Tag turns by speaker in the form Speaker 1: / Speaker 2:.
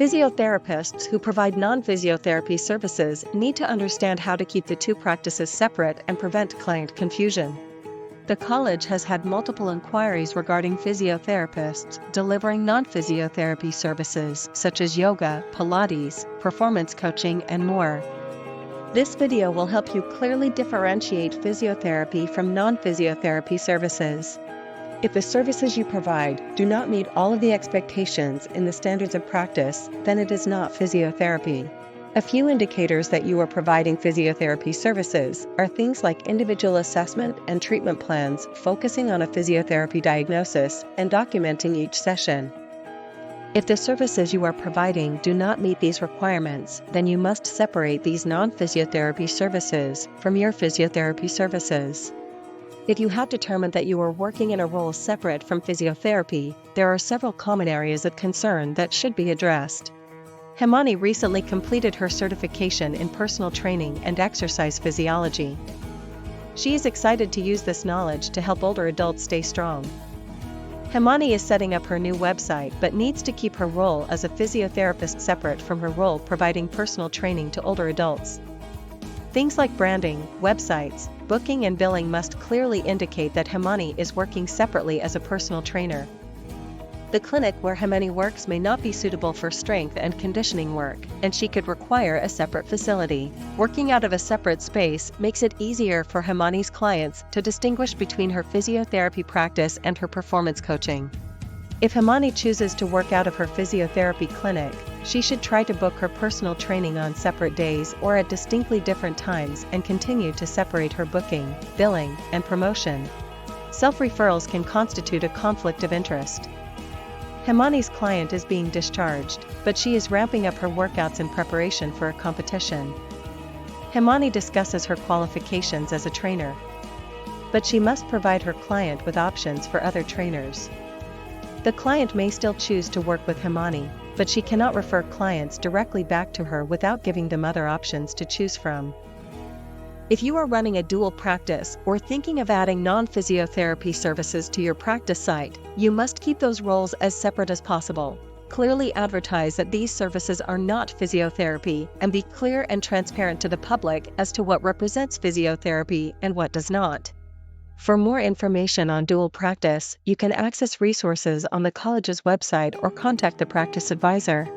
Speaker 1: Physiotherapists who provide non-physiotherapy services need to understand how to keep the two practices separate and prevent client confusion. The college has had multiple inquiries regarding physiotherapists delivering non-physiotherapy services such as yoga, Pilates, performance coaching, and more. This video will help you clearly differentiate physiotherapy from non-physiotherapy services. If the services you provide do not meet all of the expectations in the standards of practice, then it is not physiotherapy. A few indicators that you are providing physiotherapy services are things like individual assessment and treatment plans focusing on a physiotherapy diagnosis and documenting each session. If the services you are providing do not meet these requirements, then you must separate these non-physiotherapy services from your physiotherapy services. If you have determined that you are working in a role separate from physiotherapy, there are several common areas of concern that should be addressed. Himani recently completed her certification in personal training and exercise physiology. She is excited to use this knowledge to help older adults stay strong. Himani is setting up her new website but needs to keep her role as a physiotherapist separate from her role providing personal training to older adults. Things like branding, websites, booking and billing must clearly indicate that Himani is working separately as a personal trainer. The clinic where Himani works may not be suitable for strength and conditioning work, and she could require a separate facility. Working out of a separate space makes it easier for Himani's clients to distinguish between her physiotherapy practice and her performance coaching. If Himani chooses to work out of her physiotherapy clinic, she should try to book her personal training on separate days or at distinctly different times and continue to separate her booking, billing, and promotion. Self-referrals can constitute a conflict of interest. Himani's client is being discharged, but she is ramping up her workouts in preparation for a competition. Himani discusses her qualifications as a trainer, but she must provide her client with options for other trainers. The client may still choose to work with Himani, but she cannot refer clients directly back to her without giving them other options to choose from. If you are running a dual practice or thinking of adding non-physiotherapy services to your practice site, you must keep those roles as separate as possible. Clearly advertise that these services are not physiotherapy and be clear and transparent to the public as to what represents physiotherapy and what does not. For more information on dual practice, you can access resources on the college's website or contact the practice advisor.